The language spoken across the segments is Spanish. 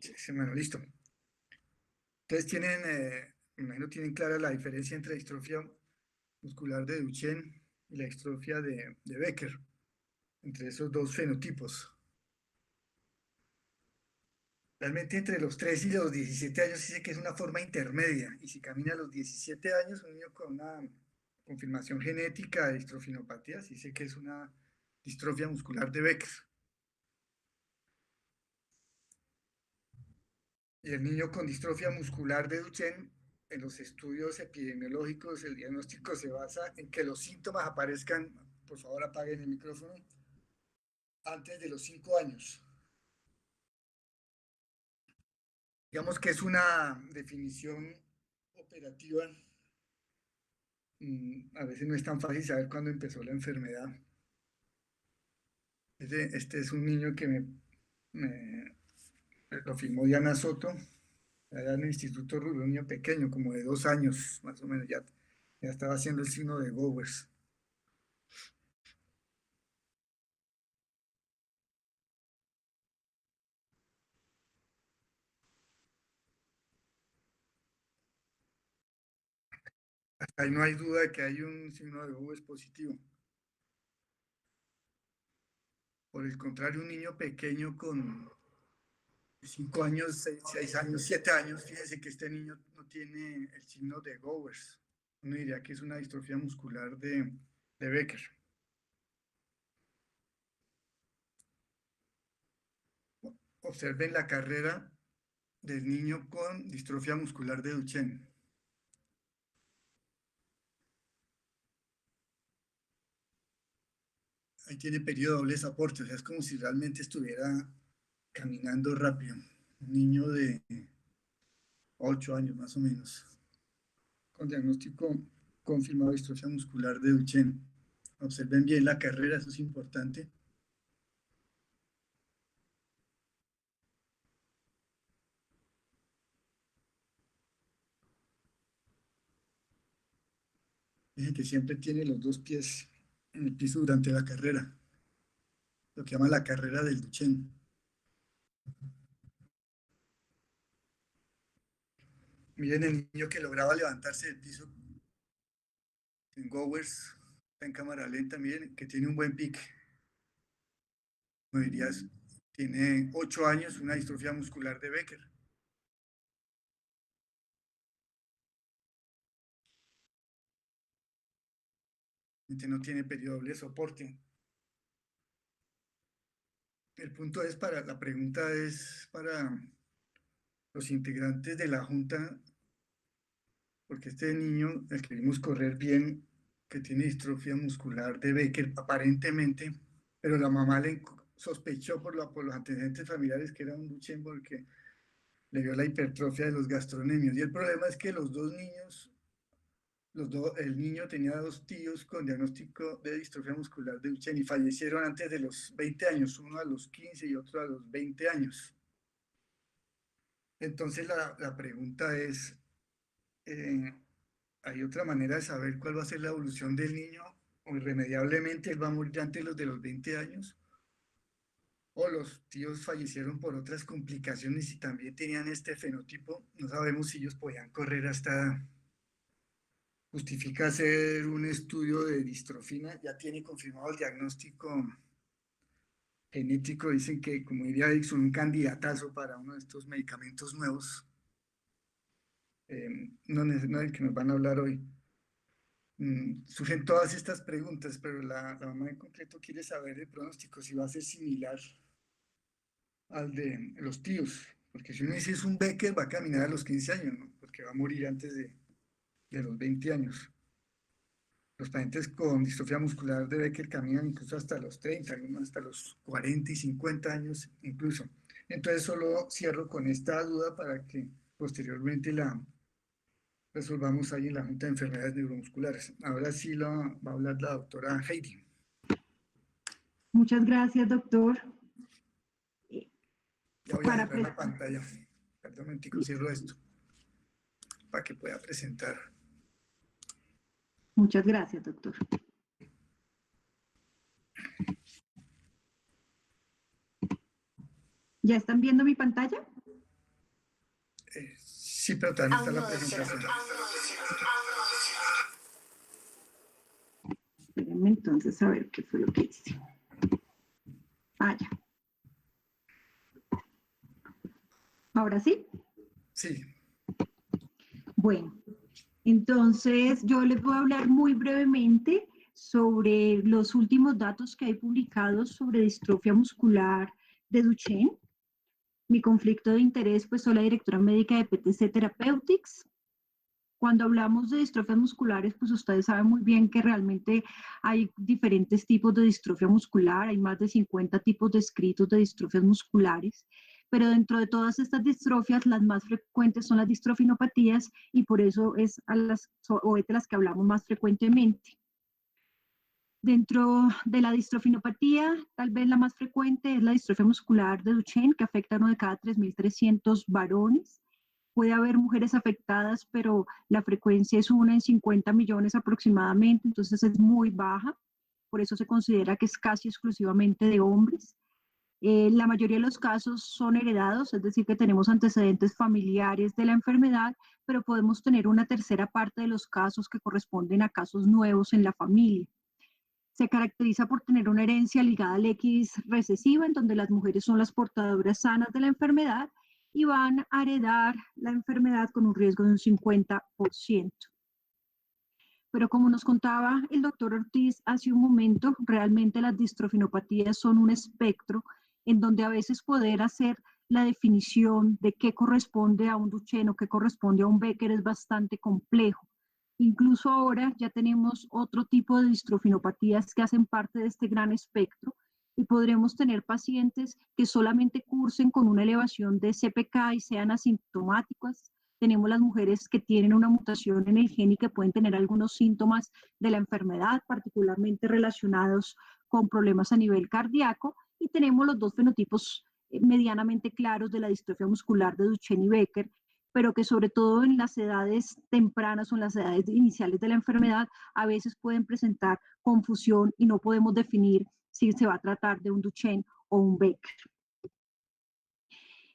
Sí, bueno, listo. Entonces me imagino tienen clara la diferencia entre la distrofia muscular de Duchenne y la distrofia de Becker, entre esos dos fenotipos. Realmente entre los 3 y los 17 años dice que es una forma intermedia, y si camina a los 17 años, un niño con una confirmación genética de distrofinopatía, dice que es una distrofia muscular de Becker. Y el niño con distrofia muscular de Duchenne, en los estudios epidemiológicos, el diagnóstico se basa en que los síntomas aparezcan, por favor apaguen el micrófono, antes de los 5 años. Digamos que es una definición operativa. A veces no es tan fácil saber cuándo empezó la enfermedad. Este es un niño que lo firmó Diana Soto, allá en el Instituto Rubio, un niño pequeño, como de 2 años, más o menos, ya estaba haciendo el signo de Gowers. Ahí no hay duda de que hay un signo de Gowers positivo. Por el contrario, un niño pequeño con 5 años, 6 años, 7 años, fíjese que este niño no tiene el signo de Gowers. Uno diría que es una distrofia muscular de Becker. Observen la carrera del niño con distrofia muscular de Duchenne. Ahí tiene periodo de dobles aportes, o sea, es como si realmente estuviera caminando rápido. Un niño de 8 años más o menos, con diagnóstico confirmado de distrofia muscular de Duchenne. Observen bien la carrera, eso es importante. Fíjense que siempre tiene los dos pies en el piso durante la carrera, lo que llama la carrera del Duchenne. Miren el niño que lograba levantarse del piso en Gowers, está en cámara lenta, miren que tiene un buen pique. No dirías, tiene 8 años, una distrofia muscular de Becker. No tiene periodo doble soporte. La pregunta es para los integrantes de la Junta, porque este niño, el que vimos correr bien, que tiene distrofia muscular de Becker, aparentemente, pero la mamá le sospechó por los antecedentes familiares que era un Duchenne porque le vio la hipertrofia de los gastronemios. Y el problema es que los dos niños, el niño tenía 2 tíos con diagnóstico de distrofia muscular de Duchenne y fallecieron antes de los 20 años, uno a los 15 y otro a los 20 años. Entonces la pregunta es, eh, ¿hay otra manera de saber cuál va a ser la evolución del niño? ¿O irremediablemente él va a morir antes de los 20 años? ¿O los tíos fallecieron por otras complicaciones y también tenían este fenotipo? No sabemos si ellos podían correr hasta... Justifica hacer un estudio de distrofina, ya tiene confirmado el diagnóstico genético, dicen que, como diría Dixon, un candidatazo para uno de estos medicamentos nuevos, no del que nos van a hablar hoy. Surgen todas estas preguntas, pero la mamá en concreto quiere saber el pronóstico, si va a ser similar al de los tíos, porque si uno dice es un Becker, va a caminar a los 15 años, ¿no? Porque va a morir antes de los 20 años. Los pacientes con distrofia muscular de Becker caminan incluso hasta los 30, hasta los 40 y 50 años incluso. Entonces solo cierro con esta duda para que posteriormente la resolvamos ahí en la Junta de Enfermedades Neuromusculares. Ahora sí va a hablar la doctora Heidi. Muchas gracias, doctor. Ya voy a cerrar la pantalla. Perdón, un momentico, cierro esto para que pueda presentar. Muchas gracias, doctor. ¿Ya están viendo mi pantalla? Sí, pero también está la presentación. Espérenme entonces a ver qué fue lo que hice. Ah, ya. ¿Ahora sí? Sí, Bueno, entonces yo les voy a hablar muy brevemente sobre los últimos datos que hay publicados sobre distrofia muscular de Duchenne. Mi conflicto de interés, pues soy la directora médica de PTC Therapeutics. Cuando hablamos de distrofias musculares, pues ustedes saben muy bien que realmente hay diferentes tipos de distrofia muscular, hay más de 50 tipos descritos de distrofias musculares, pero dentro de todas estas distrofias, las más frecuentes son las distrofinopatías y por eso es de las que hablamos más frecuentemente. Dentro de la distrofinopatía, tal vez la más frecuente es la distrofia muscular de Duchenne, que afecta a uno de cada 3.300 varones. Puede haber mujeres afectadas, pero la frecuencia es 1 en 50 millones aproximadamente, entonces es muy baja. Por eso se considera que es casi exclusivamente de hombres. La mayoría de los casos son heredados, es decir, que tenemos antecedentes familiares de la enfermedad, pero podemos tener una tercera parte de los casos que corresponden a casos nuevos en la familia. Se caracteriza por tener una herencia ligada al X recesiva, en donde las mujeres son las portadoras sanas de la enfermedad y van a heredar la enfermedad con un riesgo de un 50%. Pero como nos contaba el doctor Ortiz hace un momento, realmente las distrofinopatías son un espectro en donde a veces poder hacer la definición de qué corresponde a un Duchenne o qué corresponde a un Becker es bastante complejo. Incluso ahora ya tenemos otro tipo de distrofinopatías que hacen parte de este gran espectro y podremos tener pacientes que solamente cursen con una elevación de CPK y sean asintomáticas. Tenemos las mujeres que tienen una mutación en el gen y que pueden tener algunos síntomas de la enfermedad, particularmente relacionados con problemas a nivel cardíaco. Y tenemos los dos fenotipos medianamente claros de la distrofia muscular de Duchenne y Becker, pero que sobre todo en las edades tempranas o en las edades iniciales de la enfermedad a veces pueden presentar confusión y no podemos definir si se va a tratar de un Duchenne o un Becker.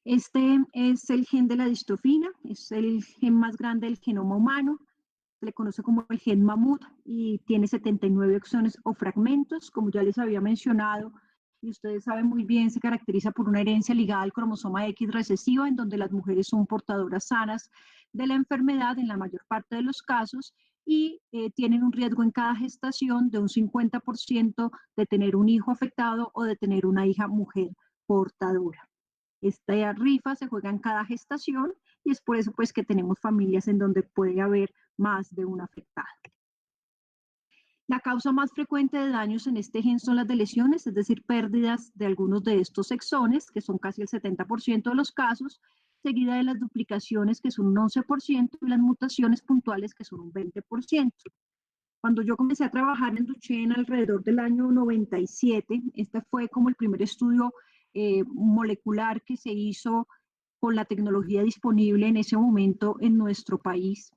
Este es el gen de la distrofina, es el gen más grande del genoma humano, se le conoce como el gen mamut y tiene 79 exones o fragmentos, como ya les había mencionado, y ustedes saben muy bien, se caracteriza por una herencia ligada al cromosoma X recesiva, en donde las mujeres son portadoras sanas de la enfermedad en la mayor parte de los casos y tienen un riesgo en cada gestación de un 50% de tener un hijo afectado o de tener una hija mujer portadora. Esta rifa se juega en cada gestación y es por eso pues que tenemos familias en donde puede haber más de un afectado. La causa más frecuente de daños en este gen son las de lesiones, es decir, pérdidas de algunos de estos exones, que son casi el 70% de los casos, seguida de las duplicaciones, que son un 11%, y las mutaciones puntuales, que son un 20%. Cuando yo comencé a trabajar en Duchenne alrededor del año 97, este fue como el primer estudio molecular que se hizo con la tecnología disponible en ese momento en nuestro país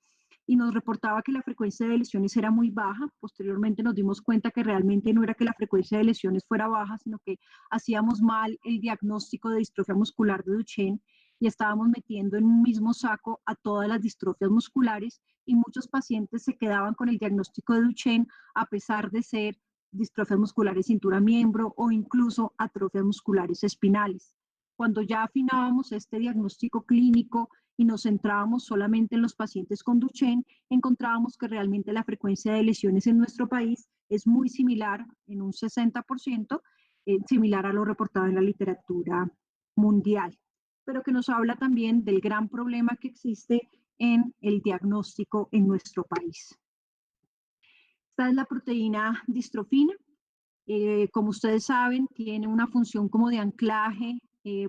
y nos reportaba que la frecuencia de lesiones era muy baja. Posteriormente nos dimos cuenta que realmente no era que la frecuencia de lesiones fuera baja, sino que hacíamos mal el diagnóstico de distrofia muscular de Duchenne y estábamos metiendo en un mismo saco a todas las distrofias musculares y muchos pacientes se quedaban con el diagnóstico de Duchenne a pesar de ser distrofias musculares cintura-miembro o incluso atrofias musculares espinales. Cuando ya afinábamos este diagnóstico clínico y nos centrábamos solamente en los pacientes con Duchenne, encontrábamos que realmente la frecuencia de lesiones en nuestro país es muy similar, en un 60%, similar a lo reportado en la literatura mundial, pero que nos habla también del gran problema que existe en el diagnóstico en nuestro país. Esta es la proteína distrofina. Como ustedes saben, tiene una función como de anclaje,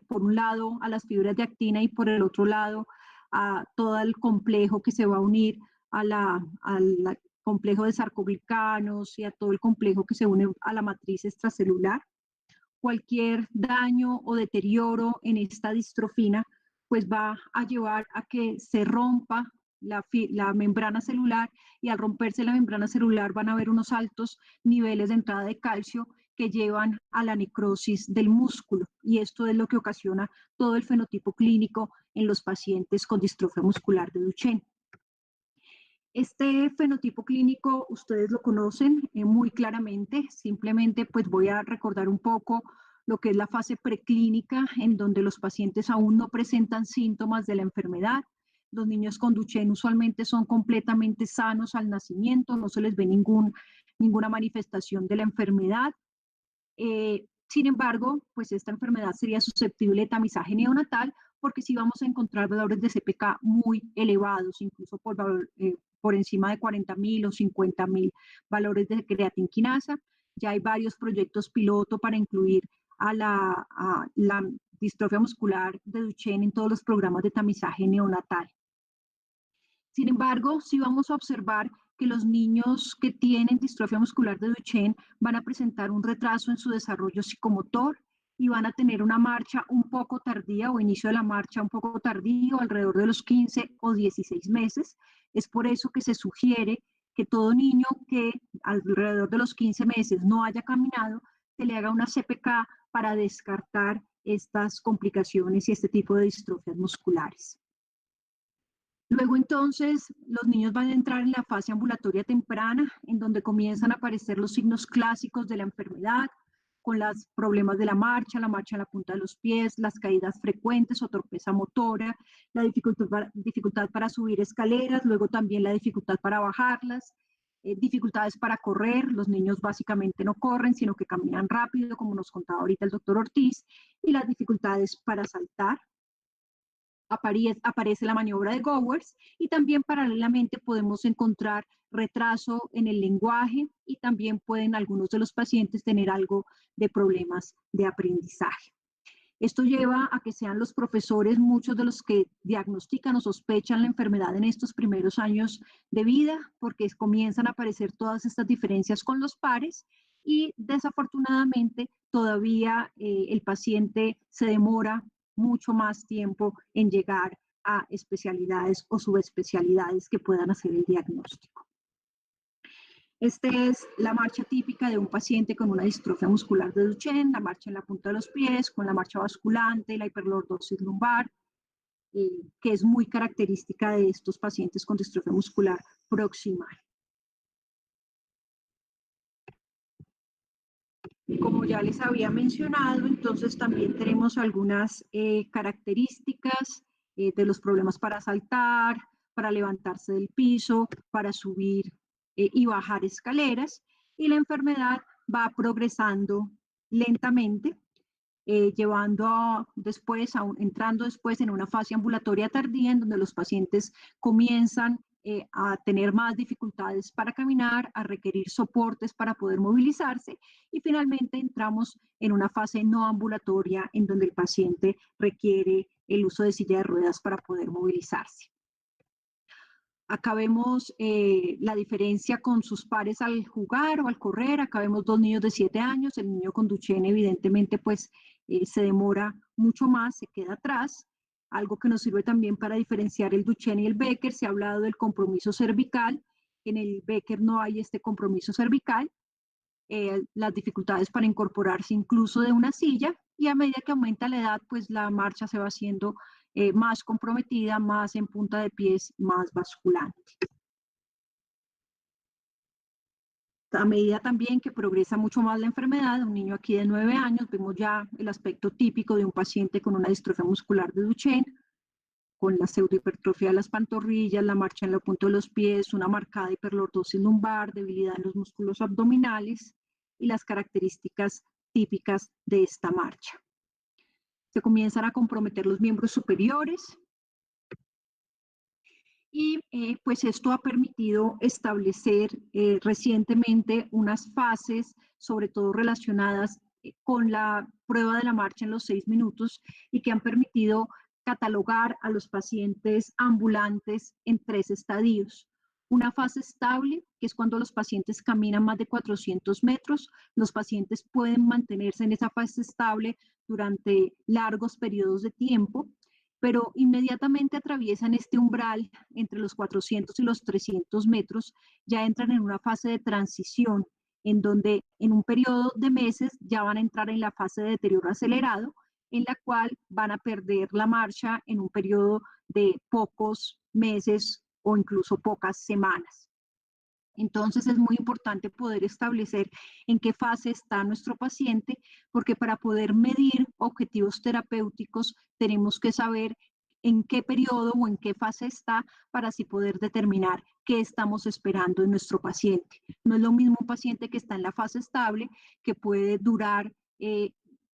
por un lado a las fibras de actina y por el otro lado a todo el complejo que se va a unir al complejo de sarcoglicanos y a todo el complejo que se une a la matriz extracelular. Cualquier daño o deterioro en esta distrofina pues va a llevar a que se rompa la membrana celular y al romperse la membrana celular van a haber unos altos niveles de entrada de calcio que llevan a la necrosis del músculo, y esto es lo que ocasiona todo el fenotipo clínico en los pacientes con distrofia muscular de Duchenne. Este fenotipo clínico ustedes lo conocen muy claramente, simplemente pues voy a recordar un poco lo que es la fase preclínica, en donde los pacientes aún no presentan síntomas de la enfermedad. Los niños con Duchenne usualmente son completamente sanos al nacimiento, no se les ve ninguna manifestación de la enfermedad. Sin embargo, pues esta enfermedad sería susceptible de tamizaje neonatal, porque sí vamos a encontrar valores de CPK muy elevados, incluso por encima de 40.000 o 50.000 valores de creatinquinasa. Ya hay varios proyectos piloto para incluir a la distrofia muscular de Duchenne en todos los programas de tamizaje neonatal. Sin embargo, sí vamos a observar que los niños que tienen distrofia muscular de Duchenne van a presentar un retraso en su desarrollo psicomotor y van a tener una marcha un poco tardía o inicio de la marcha un poco tardío, alrededor de los 15 o 16 meses. Es por eso que se sugiere que todo niño que alrededor de los 15 meses no haya caminado, se le haga una CPK para descartar estas complicaciones y este tipo de distrofias musculares. Luego entonces los niños van a entrar en la fase ambulatoria temprana, en donde comienzan a aparecer los signos clásicos de la enfermedad, con los problemas de la marcha en la punta de los pies, las caídas frecuentes o torpeza motora, la dificultad para subir escaleras, luego también la dificultad para bajarlas, dificultades para correr. Los niños básicamente no corren, sino que caminan rápido, como nos contaba ahorita el doctor Ortiz, y las dificultades para saltar. Aparece la maniobra de Gowers, y también paralelamente podemos encontrar retraso en el lenguaje, y también pueden algunos de los pacientes tener algo de problemas de aprendizaje. Esto lleva a que sean los profesores muchos de los que diagnostican o sospechan la enfermedad en estos primeros años de vida, porque comienzan a aparecer todas estas diferencias con los pares, y desafortunadamente todavía el paciente se demora mucho más tiempo en llegar a especialidades o subespecialidades que puedan hacer el diagnóstico. Esta es la marcha típica de un paciente con una distrofia muscular de Duchenne, la marcha en la punta de los pies, con la marcha basculante, la hiperlordosis lumbar, que es muy característica de estos pacientes con distrofia muscular proximal. Como ya les había mencionado, entonces también tenemos algunas características de los problemas para saltar, para levantarse del piso, para subir y bajar escaleras, y la enfermedad va progresando lentamente, entrando después en una fase ambulatoria tardía, en donde los pacientes comienzan a tener más dificultades para caminar, a requerir soportes para poder movilizarse, y finalmente entramos en una fase no ambulatoria, en donde el paciente requiere el uso de silla de ruedas para poder movilizarse. Acá vemos la diferencia con sus pares al jugar o al correr. Acá vemos dos niños de 7 años. El niño con Duchenne evidentemente pues se demora mucho más, se queda atrás. Algo que nos sirve también para diferenciar el Duchenne y el Becker. Se ha hablado del compromiso cervical. En el Becker no hay este compromiso cervical. Las dificultades para incorporarse incluso de una silla, y a medida que aumenta la edad, pues la marcha se va haciendo más comprometida, más en punta de pies, más basculante. A medida también que progresa mucho más la enfermedad, un niño aquí de 9 años, vemos ya el aspecto típico de un paciente con una distrofia muscular de Duchenne, con la pseudohipertrofia de las pantorrillas, la marcha en la punta de los pies, una marcada hiperlordosis lumbar, debilidad en los músculos abdominales y las características típicas de esta marcha. Se comienzan a comprometer los miembros superiores, y pues esto ha permitido establecer recientemente unas fases, sobre todo relacionadas con la prueba de la marcha en los 6 minutos, y que han permitido catalogar a los pacientes ambulantes en 3 estadios. Una fase estable, que es cuando los pacientes caminan más de 400 metros. Los pacientes pueden mantenerse en esa fase estable durante largos periodos de tiempo, pero inmediatamente atraviesan este umbral entre los 400 y los 300 metros, ya entran en una fase de transición, en donde en un periodo de meses ya van a entrar en la fase de deterioro acelerado, en la cual van a perder la marcha en un periodo de pocos meses o incluso pocas semanas. Entonces es muy importante poder establecer en qué fase está nuestro paciente, porque para poder medir objetivos terapéuticos tenemos que saber en qué periodo o en qué fase está para así poder determinar qué estamos esperando en nuestro paciente. No es lo mismo un paciente que está en la fase estable, que puede durar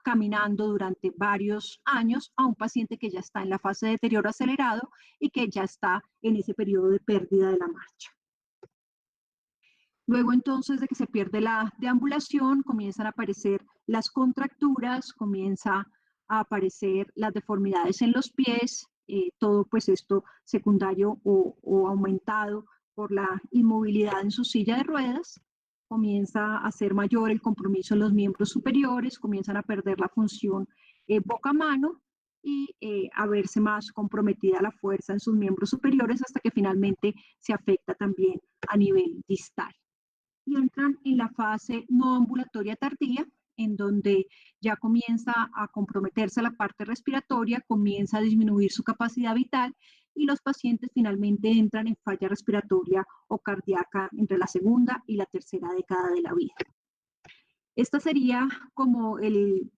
caminando durante varios años, a un paciente que ya está en la fase de deterioro acelerado y que ya está en ese periodo de pérdida de la marcha. Luego entonces de que se pierde la deambulación, comienzan a aparecer las contracturas, comienza a aparecer las deformidades en los pies, todo pues esto secundario o aumentado por la inmovilidad en su silla de ruedas, comienza a ser mayor el compromiso en los miembros superiores, comienzan a perder la función boca-mano y a verse más comprometida la fuerza en sus miembros superiores hasta que finalmente se afecta también a nivel distal. Y entran en la fase no ambulatoria tardía, en donde ya comienza a comprometerse la parte respiratoria, comienza a disminuir su capacidad vital y los pacientes finalmente entran en falla respiratoria o cardíaca entre la segunda y la tercera década de la vida. Esta sería como el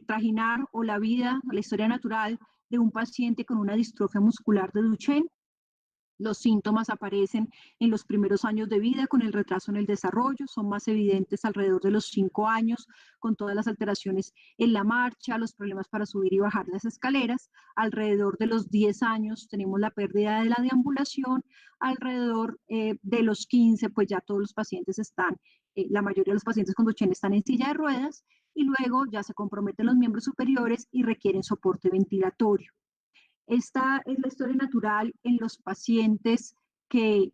trajinar o la vida, o la historia natural de un paciente con una distrofia muscular de Duchenne. Los síntomas aparecen en los primeros años de vida con el retraso en el desarrollo, son más evidentes alrededor de los 5 años, con todas las alteraciones en la marcha, los problemas para subir y bajar las escaleras. Alrededor de los 10 años tenemos la pérdida de la deambulación, alrededor de los 15, pues ya todos los pacientes están, la mayoría de los pacientes con Duchenne están en silla de ruedas y luego ya se comprometen los miembros superiores y requieren soporte ventilatorio. Esta es la historia natural en los pacientes que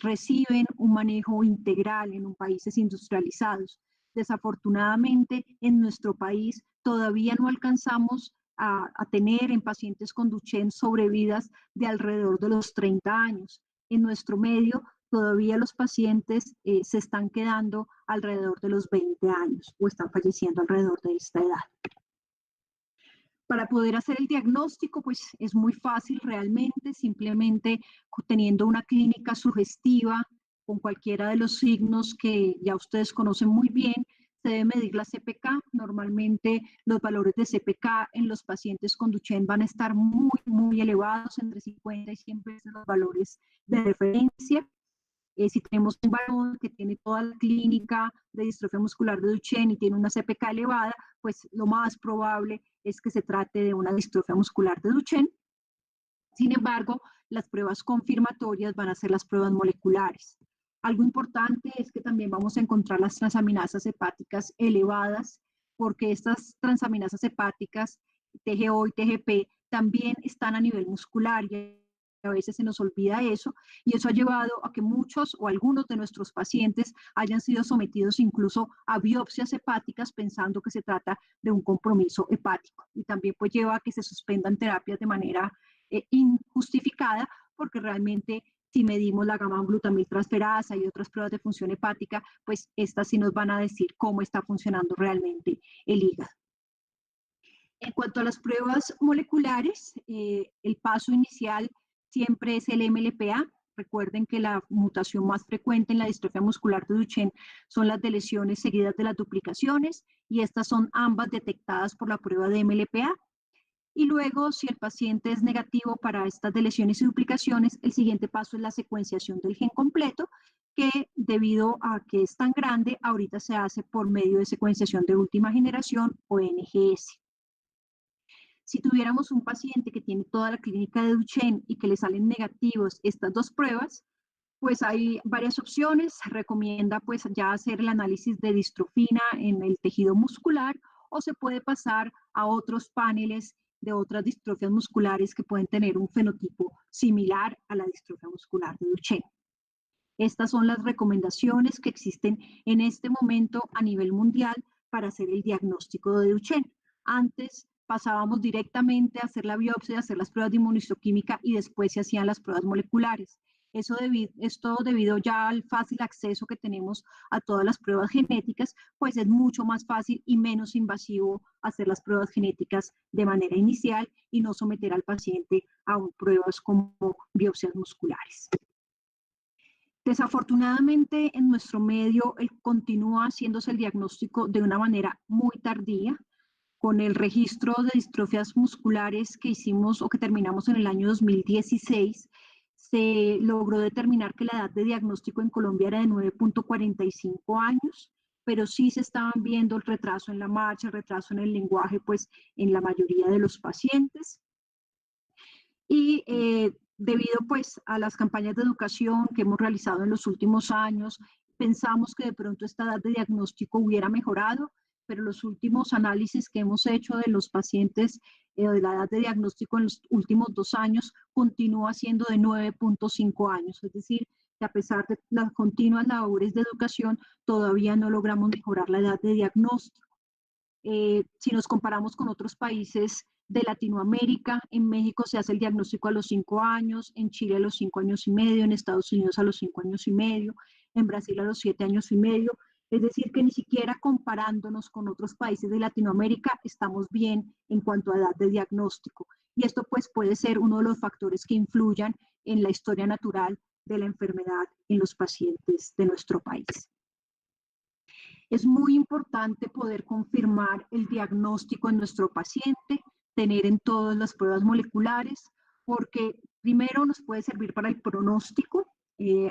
reciben un manejo integral en países industrializados. Desafortunadamente, en nuestro país todavía no alcanzamos a tener en pacientes con Duchenne sobrevidas de alrededor de los 30 años. En nuestro medio, todavía los pacientes se están quedando alrededor de los 20 años o están falleciendo alrededor de esta edad. Para poder hacer el diagnóstico, pues es muy fácil realmente, simplemente teniendo una clínica sugestiva con cualquiera de los signos que ya ustedes conocen muy bien, se debe medir la CPK. Normalmente los valores de CPK en los pacientes con Duchenne van a estar muy, muy elevados, entre 50 y 100 veces los valores de referencia. Si tenemos un varón que tiene toda la clínica de distrofia muscular de Duchenne y tiene una CPK elevada, pues lo más probable es que se trate de una distrofia muscular de Duchenne. Sin embargo, las pruebas confirmatorias van a ser las pruebas moleculares. Algo importante es que también vamos a encontrar las transaminasas hepáticas elevadas, porque estas transaminasas hepáticas, TGO y TGP, también están a nivel muscular y a veces se nos olvida eso, y eso ha llevado a que muchos o algunos de nuestros pacientes hayan sido sometidos incluso a biopsias hepáticas pensando que se trata de un compromiso hepático, y también pues lleva a que se suspendan terapias de manera injustificada, porque realmente si medimos la gamma-glutamiltransferasa y otras pruebas de función hepática, pues estas sí nos van a decir cómo está funcionando realmente el hígado. En cuanto a las pruebas moleculares, el paso inicial siempre es el MLPA. Recuerden que la mutación más frecuente en la distrofia muscular de Duchenne son las de lesiones seguidas de las duplicaciones, y estas son ambas detectadas por la prueba de MLPA. Y luego, si el paciente es negativo para estas de lesiones y duplicaciones, el siguiente paso es la secuenciación del gen completo, que debido a que es tan grande, ahorita se hace por medio de secuenciación de última generación o NGS. Si tuviéramos un paciente que tiene toda la clínica de Duchenne y que le salen negativos estas dos pruebas, pues hay varias opciones. Se recomienda pues ya hacer el análisis de distrofina en el tejido muscular, o se puede pasar a otros paneles de otras distrofias musculares que pueden tener un fenotipo similar a la distrofia muscular de Duchenne. Estas son las recomendaciones que existen en este momento a nivel mundial para hacer el diagnóstico de Duchenne. Antes pasábamos directamente a hacer la biopsia, a hacer las pruebas de inmunohistoquímica y después se hacían las pruebas moleculares. Esto debido ya al fácil acceso que tenemos a todas las pruebas genéticas, pues es mucho más fácil y menos invasivo hacer las pruebas genéticas de manera inicial y no someter al paciente a pruebas como biopsias musculares. Desafortunadamente, en nuestro medio continúa haciéndose el diagnóstico de una manera muy tardía. Con el registro de distrofias musculares que hicimos o que terminamos en el año 2016, se logró determinar que la edad de diagnóstico en Colombia era de 9.45 años, pero sí se estaban viendo el retraso en la marcha, el retraso en el lenguaje, pues en la mayoría de los pacientes. Y debido pues a las campañas de educación que hemos realizado en los últimos años, pensamos que de pronto esta edad de diagnóstico hubiera mejorado, pero los últimos análisis que hemos hecho de los pacientes de la edad de diagnóstico en los últimos 2 años continúa siendo de 9.5 años, es decir, que a pesar de las continuas labores de educación, todavía no logramos mejorar la edad de diagnóstico. Si nos comparamos con otros países de Latinoamérica, en México se hace el diagnóstico a los 5 años, en Chile a los 5 años y medio, en Estados Unidos a los 5 años y medio, en Brasil a los 7 años y medio. Es decir, que ni siquiera comparándonos con otros países de Latinoamérica estamos bien en cuanto a edad de diagnóstico. Y esto pues puede ser uno de los factores que influyan en la historia natural de la enfermedad en los pacientes de nuestro país. Es muy importante poder confirmar el diagnóstico en nuestro paciente, tener en todas las pruebas moleculares, porque primero nos puede servir para el pronóstico.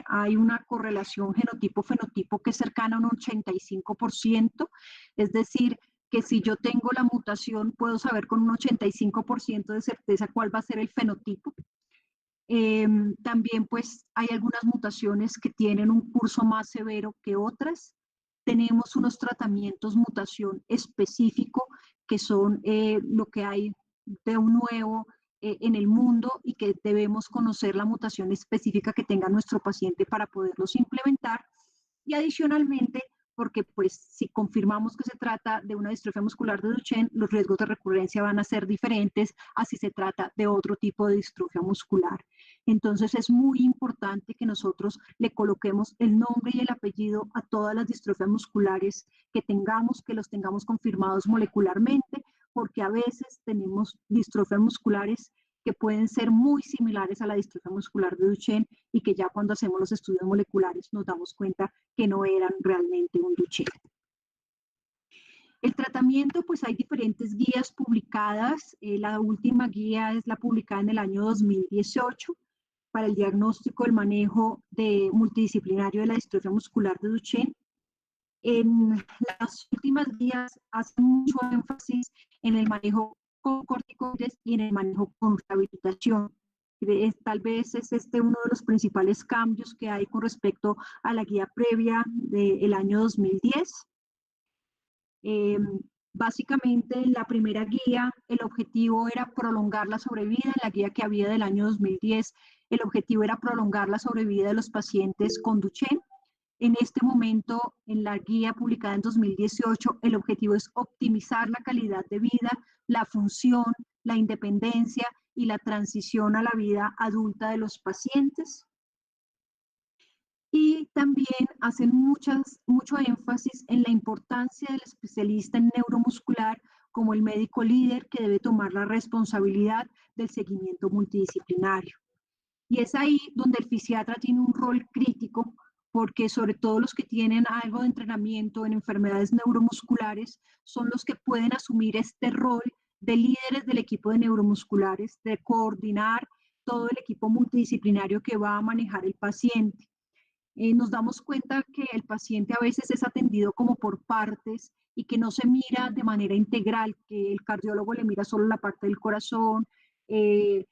Hay una correlación genotipo-fenotipo que es cercana a un 85%, es decir, que si yo tengo la mutación, puedo saber con un 85% de certeza cuál va a ser el fenotipo. También pues hay algunas mutaciones que tienen un curso más severo que otras. Tenemos unos tratamientos mutación específico que son lo que hay de un nuevo en el mundo y que debemos conocer la mutación específica que tenga nuestro paciente para poderlos implementar. Y adicionalmente, porque pues si confirmamos que se trata de una distrofia muscular de Duchenne, los riesgos de recurrencia van a ser diferentes a si se trata de otro tipo de distrofia muscular. Entonces es muy importante que nosotros le coloquemos el nombre y el apellido a todas las distrofias musculares que tengamos, que los tengamos confirmados molecularmente, porque a veces tenemos distrofias musculares que pueden ser muy similares a la distrofia muscular de Duchenne y que ya cuando hacemos los estudios moleculares nos damos cuenta que no eran realmente un Duchenne. El tratamiento, pues hay diferentes guías publicadas. La última guía es la publicada en el año 2018 para el diagnóstico, el manejo multidisciplinario de la distrofia muscular de Duchenne. En las últimas guías hacen mucho énfasis en el manejo con corticoides y en el manejo con rehabilitación. Tal vez es uno de los principales cambios que hay con respecto a la guía previa del año 2010. Básicamente, en la primera guía, el objetivo era prolongar la sobrevida. En la guía que había del año 2010, el objetivo era prolongar la sobrevida de los pacientes con Duchenne. En este momento, en la guía publicada en 2018, el objetivo es optimizar la calidad de vida, la función, la independencia y la transición a la vida adulta de los pacientes. Y también hacen mucho énfasis en la importancia del especialista en neuromuscular como el médico líder que debe tomar la responsabilidad del seguimiento multidisciplinario. Y es ahí donde el fisiatra tiene un rol crítico, porque sobre todo los que tienen algo de entrenamiento en enfermedades neuromusculares son los que pueden asumir este rol de líderes del equipo de neuromusculares, de coordinar todo el equipo multidisciplinario que va a manejar el paciente. Nos damos cuenta que el paciente a veces es atendido como por partes y que no se mira de manera integral, que el cardiólogo le mira solo la parte del corazón, el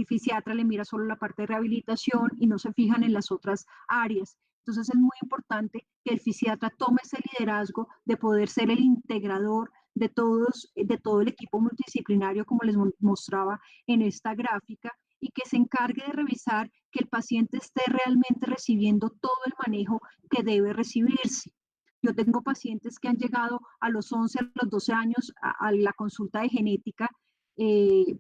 fisiatra le mira solo la parte de rehabilitación y no se fijan en las otras áreas. Entonces es muy importante que el fisiatra tome ese liderazgo de poder ser el integrador de todo el equipo multidisciplinario, como les mostraba en esta gráfica, y que se encargue de revisar que el paciente esté realmente recibiendo todo el manejo que debe recibirse. Yo tengo pacientes que han llegado a los 11, a los 12 años a la consulta de genética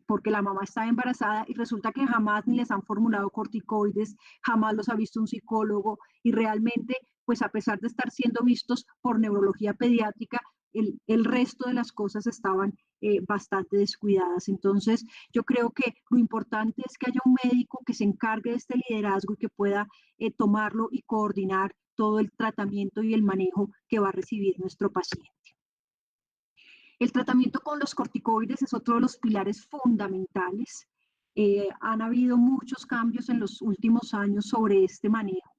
porque la mamá estaba embarazada y resulta que jamás ni les han formulado corticoides, jamás los ha visto un psicólogo y realmente, pues a pesar de estar siendo vistos por neurología pediátrica, el resto de las cosas estaban bastante descuidadas. Entonces, yo creo que lo importante es que haya un médico que se encargue de este liderazgo y que pueda tomarlo y coordinar todo el tratamiento y el manejo que va a recibir nuestro paciente. El tratamiento con los corticoides es otro de los pilares fundamentales. Han habido muchos cambios en los últimos años sobre este manejo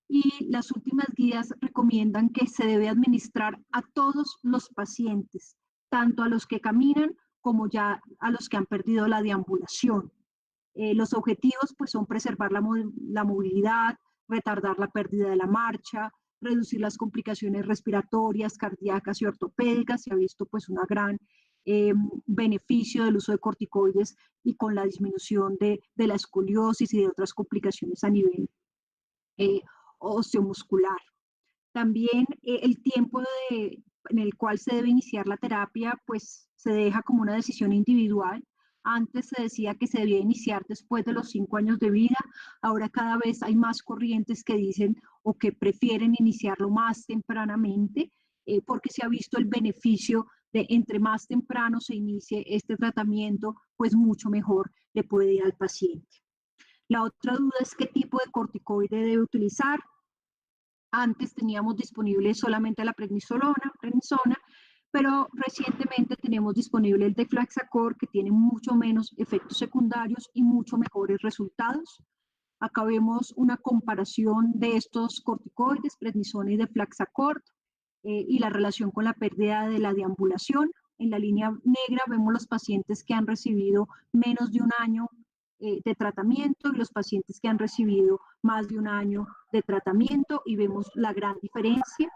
y las últimas guías recomiendan que se debe administrar a todos los pacientes, tanto a los que caminan como ya a los que han perdido la deambulación. Los objetivos pues, son preservar la movilidad, retardar la pérdida de la marcha, reducir las complicaciones respiratorias, cardíacas y ortopédicas. Se ha visto pues una gran beneficio del uso de corticoides y con la disminución de la escoliosis y de otras complicaciones a nivel osteomuscular. También el tiempo en el cual se debe iniciar la terapia, pues se deja como una decisión individual. Antes se decía que se debía iniciar después de los 5 años de vida. Ahora cada vez hay más corrientes que dicen o que prefieren iniciarlo más tempranamente, porque se ha visto el beneficio de entre más temprano se inicie este tratamiento, pues mucho mejor le puede ir al paciente. La otra duda es qué tipo de corticoide debe utilizar. Antes teníamos disponible solamente la prednisona, pero recientemente tenemos disponible el Deflaxacort, que tiene mucho menos efectos secundarios y mucho mejores resultados. Acá vemos una comparación de estos corticoides, prednisona y Deflaxacort, y la relación con la pérdida de la deambulación. En la línea negra vemos los pacientes que han recibido menos de un año de tratamiento y los pacientes que han recibido más de un año de tratamiento y vemos la gran diferencia.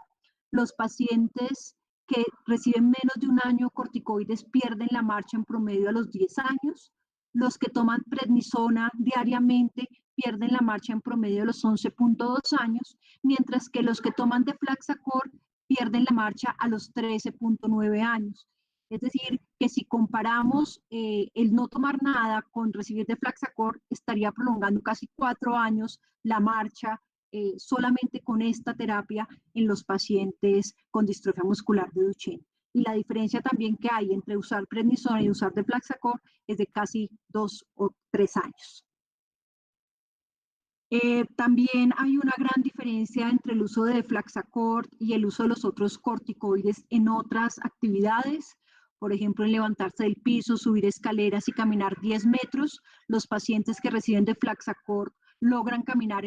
Los pacientes que reciben menos de un año corticoides pierden la marcha en promedio a los 10 años. Los que toman prednisona diariamente pierden la marcha en promedio a los 11.2 años, mientras que los que toman Deflaxacort pierden la marcha a los 13.9 años. Es decir, que si comparamos el no tomar nada con recibir Deflaxacort, estaría prolongando casi 4 años la marcha solamente con esta terapia en los pacientes con distrofia muscular de Duchenne. Y la diferencia también que hay entre usar prednisona y usar Deflaxacort es de casi 2 o 3 años. También hay una gran diferencia entre el uso de Deflaxacort y el uso de los otros corticoides en otras actividades. Por ejemplo, en levantarse del piso, subir escaleras y caminar 10 metros. Los pacientes que reciben Deflaxacort logran caminar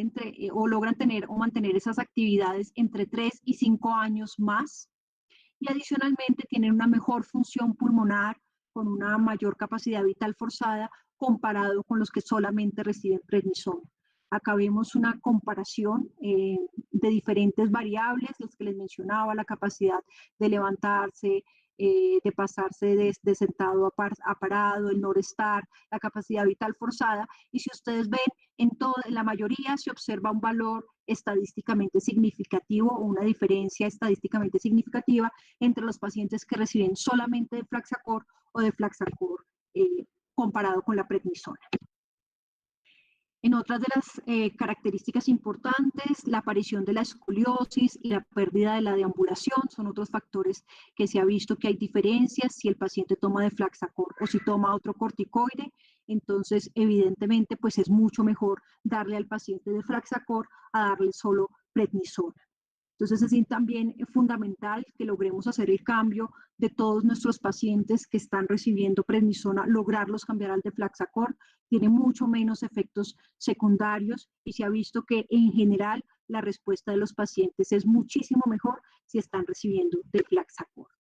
o logran tener o mantener esas actividades entre 3 y 5 años más. Y adicionalmente tienen una mejor función pulmonar con una mayor capacidad vital forzada comparado con los que solamente reciben prednisona. Acá vemos una comparación de diferentes variables, las que les mencionaba, la capacidad de levantarse, de pasarse de sentado a parado, el no estar, la capacidad vital forzada. Y si ustedes ven, en la mayoría se observa un valor estadísticamente significativo o una diferencia estadísticamente significativa entre los pacientes que reciben solamente Deflaxacort o Deflaxacort comparado con la prednisona. En otras de las características importantes, la aparición de la escoliosis y la pérdida de la deambulación son otros factores que se ha visto que hay diferencias si el paciente toma Deflaxacort o si toma otro corticoide. Entonces, evidentemente, pues es mucho mejor darle al paciente Deflaxacort a darle solo prednisona. Entonces, es también fundamental que logremos hacer el cambio de todos nuestros pacientes que están recibiendo prednisona, lograrlos cambiar al Deflaxacort. Tiene mucho menos efectos secundarios y se ha visto que en general la respuesta de los pacientes es muchísimo mejor si están recibiendo Deflaxacort.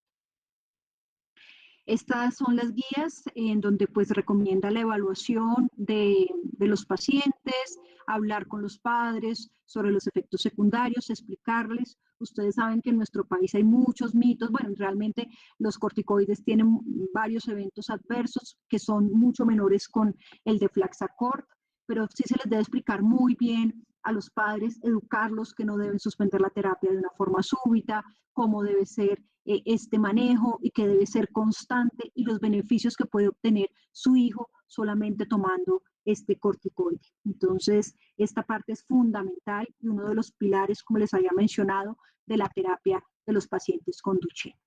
Estas son las guías en donde pues recomienda la evaluación de los pacientes, hablar con los padres sobre los efectos secundarios, explicarles. Ustedes saben que en nuestro país hay muchos mitos. Bueno, realmente los corticoides tienen varios eventos adversos que son mucho menores con el Deflaxacort, pero sí se les debe explicar muy bien a los padres, educarlos que no deben suspender la terapia de una forma súbita, cómo debe ser este manejo y que debe ser constante y los beneficios que puede obtener su hijo solamente tomando este corticoide. Entonces, esta parte es fundamental y uno de los pilares, como les había mencionado, de la terapia de los pacientes con Duchenne.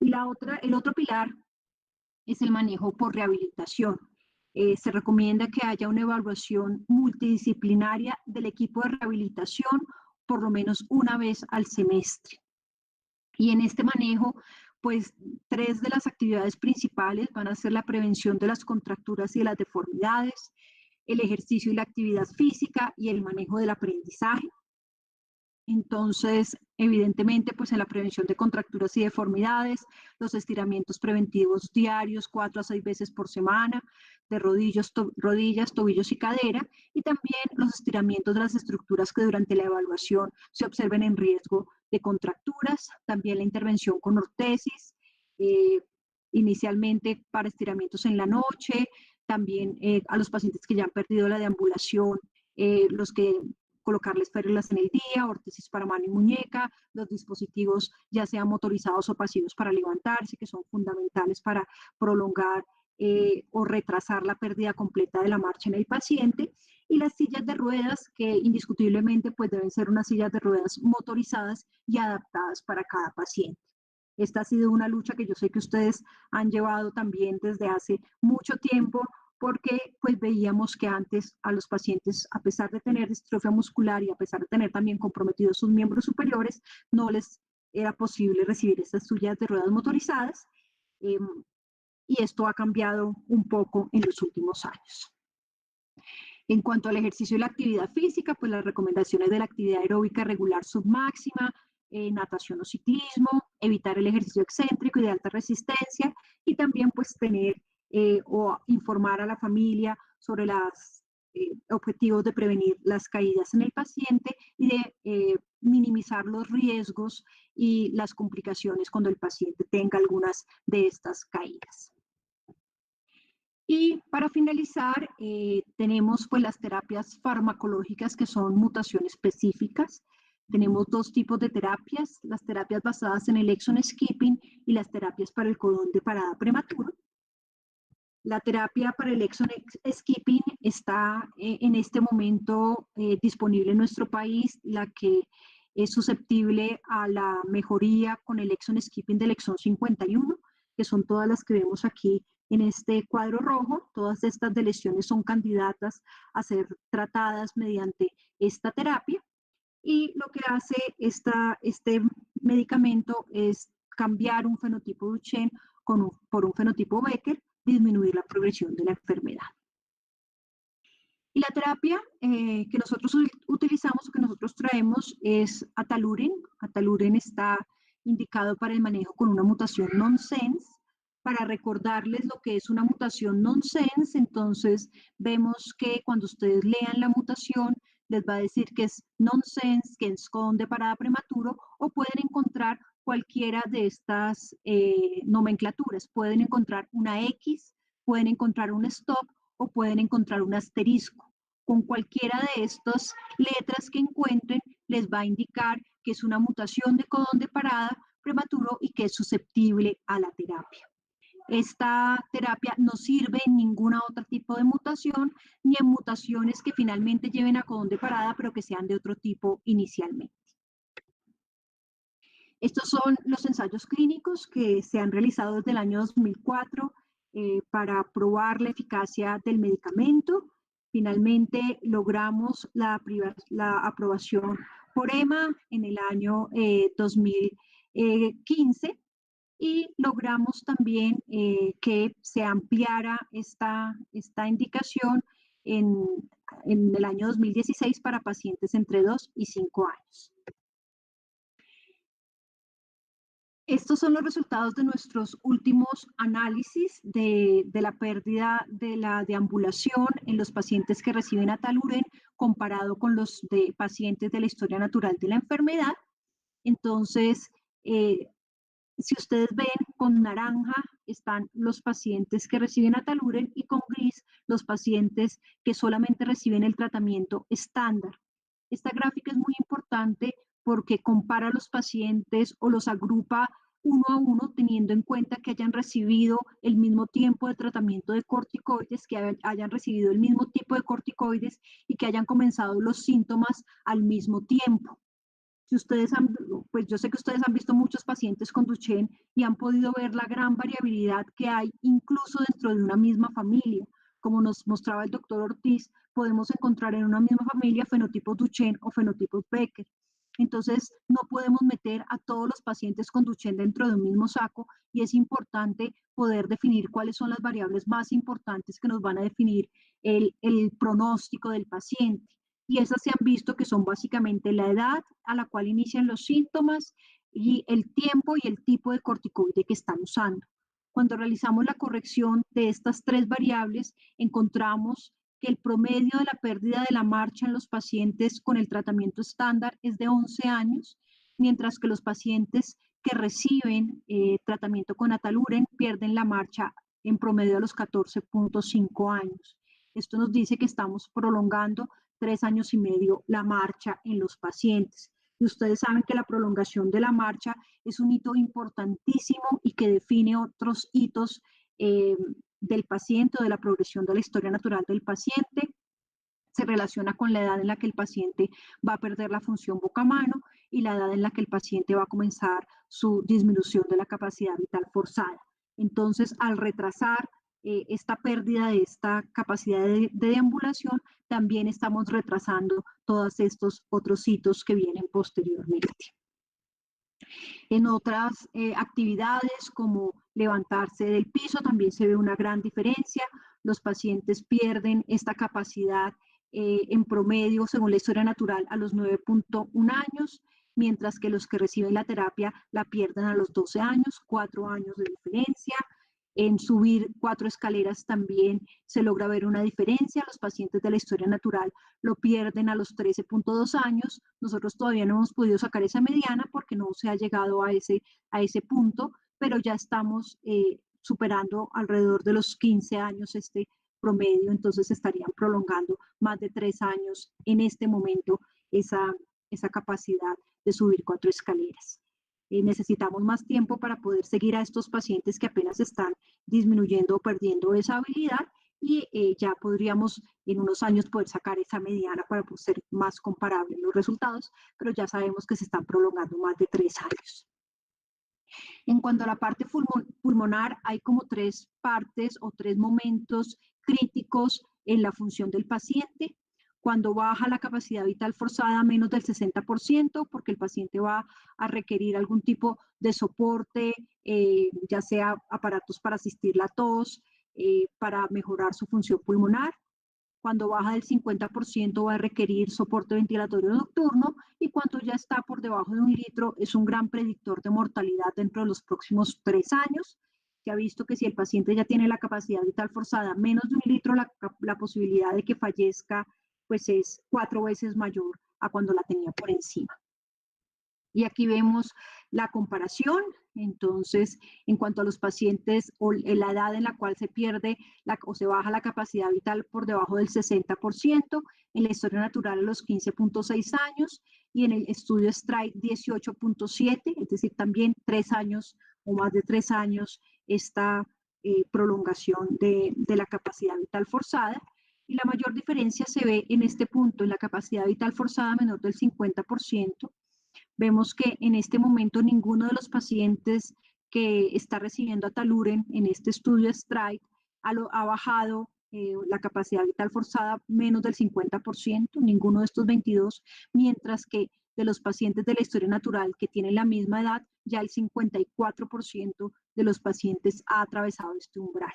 Y el otro pilar es el manejo por rehabilitación. Se recomienda que haya una evaluación multidisciplinaria del equipo de rehabilitación por lo menos una vez al semestre. Y en este manejo, pues 3 de las actividades principales van a ser la prevención de las contracturas y de las deformidades, el ejercicio y la actividad física y el manejo del aprendizaje. Entonces, evidentemente, pues en la prevención de contracturas y deformidades, los estiramientos preventivos diarios 4 a 6 veces por semana, de rodillas, tobillos y cadera, y también los estiramientos de las estructuras que durante la evaluación se observen en riesgo de contracturas, también la intervención con ortesis, inicialmente para estiramientos en la noche, también a los pacientes que ya han perdido la deambulación, los que colocarles férulas en el día, órtesis para mano y muñeca, los dispositivos ya sean motorizados o pasivos para levantarse, que son fundamentales para prolongar o retrasar la pérdida completa de la marcha en el paciente, y las sillas de ruedas, que indiscutiblemente pues deben ser unas sillas de ruedas motorizadas y adaptadas para cada paciente. Esta ha sido una lucha que yo sé que ustedes han llevado también desde hace mucho tiempo, porque pues veíamos que antes a los pacientes, a pesar de tener distrofia muscular y a pesar de tener también comprometidos sus miembros superiores, no les era posible recibir estas sillas de ruedas motorizadas, y esto ha cambiado un poco en los últimos años. En cuanto al ejercicio y la actividad física, pues las recomendaciones de la actividad aeróbica regular submáxima, natación o ciclismo, evitar el ejercicio excéntrico y de alta resistencia, y también pues tener o informar a la familia sobre los objetivos de prevenir las caídas en el paciente y de minimizar los riesgos y las complicaciones cuando el paciente tenga algunas de estas caídas. Y para finalizar, tenemos pues las terapias farmacológicas, que son mutación específicas. Tenemos 2 tipos de terapias: las terapias basadas en el exon skipping y las terapias para el codón de parada prematuro. La terapia para el exon skipping está en este momento disponible en nuestro país, la que es susceptible a la mejoría con el exon skipping del exón 51, que son todas las que vemos aquí en este cuadro rojo. Todas estas lesiones son candidatas a ser tratadas mediante esta terapia, y lo que hace este medicamento es cambiar un fenotipo Duchenne por un fenotipo Becker, disminuir la progresión de la enfermedad. Y la terapia que nosotros utilizamos o que nosotros traemos es Ataluren. Ataluren está indicado para el manejo con una mutación nonsense. Para recordarles lo que es una mutación nonsense, entonces vemos que cuando ustedes lean la mutación, les va a decir que es nonsense, que es codón de parada prematuro, o pueden encontrar cualquiera de estas nomenclaturas. Pueden encontrar una X, pueden encontrar un stop o pueden encontrar un asterisco. Con cualquiera de estas letras que encuentren, les va a indicar que es una mutación de codón de parada prematuro y que es susceptible a la terapia. Esta terapia no sirve en ningún otro tipo de mutación, ni en mutaciones que finalmente lleven a codón de parada, pero que sean de otro tipo inicialmente. Estos son los ensayos clínicos que se han realizado desde el año 2004 para probar la eficacia del medicamento. Finalmente logramos la aprobación por EMA en el año 2015, y logramos también que se ampliara esta indicación en el año 2016 para pacientes entre 2 y 5 años. Estos son los resultados de nuestros últimos análisis de la pérdida de la deambulación en los pacientes que reciben Ataluren comparado con los de pacientes de la historia natural de la enfermedad. Entonces, si ustedes ven, con naranja están los pacientes que reciben Ataluren y con gris los pacientes que solamente reciben el tratamiento estándar. Esta gráfica es muy importante porque compara a los pacientes o los agrupa uno a uno, teniendo en cuenta que hayan recibido el mismo tiempo de tratamiento de corticoides, que hayan recibido el mismo tipo de corticoides y que hayan comenzado los síntomas al mismo tiempo. Si ustedes pues yo sé que ustedes han visto muchos pacientes con Duchenne y han podido ver la gran variabilidad que hay incluso dentro de una misma familia. Como nos mostraba el doctor Ortiz, podemos encontrar en una misma familia fenotipos Duchenne o fenotipos Becker. Entonces, no podemos meter a todos los pacientes con Duchenne dentro de un mismo saco y es importante poder definir cuáles son las variables más importantes que nos van a definir el pronóstico del paciente. Y esas se han visto que son básicamente la edad a la cual inician los síntomas y el tiempo y el tipo de corticoide que están usando. Cuando realizamos la corrección de estas tres variables, encontramos que el promedio de la pérdida de la marcha en los pacientes con el tratamiento estándar es de 11 años, mientras que los pacientes que reciben tratamiento con Ataluren pierden la marcha en promedio a los 14.5 años. Esto nos dice que estamos prolongando 3 años y medio la marcha en los pacientes. Y ustedes saben que la prolongación de la marcha es un hito importantísimo y que define otros hitos del paciente o de la progresión de la historia natural del paciente. Se relaciona con la edad en la que el paciente va a perder la función boca-mano y la edad en la que el paciente va a comenzar su disminución de la capacidad vital forzada. Entonces, al retrasar esta pérdida de esta capacidad de deambulación, también estamos retrasando todos estos otros hitos que vienen posteriormente. En otras actividades como levantarse del piso también se ve una gran diferencia. Los pacientes pierden esta capacidad en promedio, según la historia natural, a los 9.1 años, mientras que los que reciben la terapia la pierden a los 12 años, 4 años de diferencia. En subir 4 escaleras también se logra ver una diferencia. Los pacientes de la historia natural lo pierden a los 13.2 años. Nosotros todavía no hemos podido sacar esa mediana porque no se ha llegado a ese punto, pero ya estamos superando alrededor de los 15 años este promedio, entonces estarían prolongando más de 3 años en este momento esa capacidad de subir 4 escaleras. Necesitamos más tiempo para poder seguir a estos pacientes que apenas están disminuyendo o perdiendo esa habilidad y ya podríamos en unos años poder sacar esa mediana para ser más comparables los resultados, pero ya sabemos que se están prolongando más de 3 años. En cuanto a la parte pulmonar, hay como 3 partes o 3 momentos críticos en la función del paciente. Cuando baja la capacidad vital forzada a menos del 60%, porque el paciente va a requerir algún tipo de soporte, ya sea aparatos para asistir la tos, para mejorar su función pulmonar. Cuando baja del 50% va a requerir soporte ventilatorio nocturno y cuando ya está por debajo de 1 litro es un gran predictor de mortalidad dentro de los próximos 3 años. Se ha visto que si el paciente ya tiene la capacidad vital forzada menos de 1 litro, la posibilidad de que fallezca pues es 4 veces mayor a cuando la tenía por encima. Y aquí vemos la comparación. Entonces, en cuanto a los pacientes o la edad en la cual se pierde o se baja la capacidad vital por debajo del 60%, en la historia natural a los 15.6 años y en el estudio STRIDE 18.7, es decir, también 3 años o más de 3 años esta prolongación de la capacidad vital forzada. Y la mayor diferencia se ve en este punto, en la capacidad vital forzada menor del 50%. Vemos que en este momento ninguno de los pacientes que está recibiendo Ataluren en este estudio STRIDE ha bajado la capacidad vital forzada menos del 50%, ninguno de estos 22, mientras que de los pacientes de la historia natural que tienen la misma edad, ya el 54% de los pacientes ha atravesado este umbral.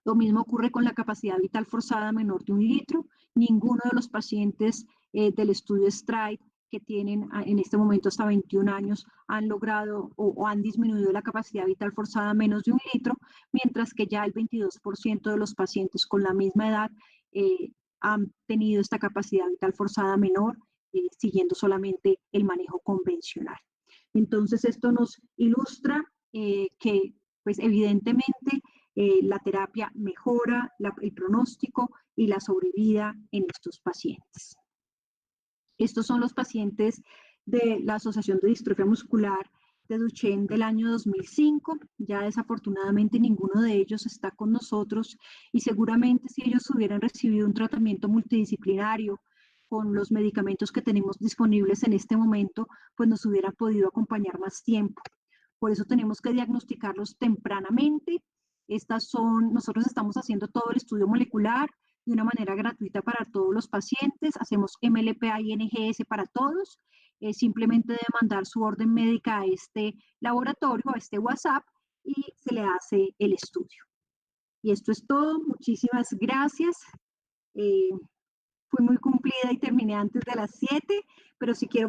Lo mismo ocurre con la capacidad vital forzada menor de 1 litro. Ninguno de los pacientes del estudio STRIDE que tienen en este momento hasta 21 años han logrado o han disminuido la capacidad vital forzada a menos de 1 litro, mientras que ya el 22% de los pacientes con la misma edad han tenido esta capacidad vital forzada menor, siguiendo solamente el manejo convencional. Entonces, esto nos ilustra que, pues, evidentemente, la terapia mejora el pronóstico y la sobrevida en estos pacientes. Estos son los pacientes de la Asociación de Distrofia Muscular de Duchenne del año 2005. Ya desafortunadamente ninguno de ellos está con nosotros y seguramente si ellos hubieran recibido un tratamiento multidisciplinario con los medicamentos que tenemos disponibles en este momento, pues nos hubieran podido acompañar más tiempo. Por eso tenemos que diagnosticarlos tempranamente. Nosotros estamos haciendo todo el estudio molecular de una manera gratuita para todos los pacientes. Hacemos MLPA y NGS para todos. Simplemente de mandar su orden médica a este laboratorio, a este WhatsApp, y se le hace el estudio. Y esto es todo. Muchísimas gracias. Fui muy cumplida y terminé antes de las 7, pero si quiero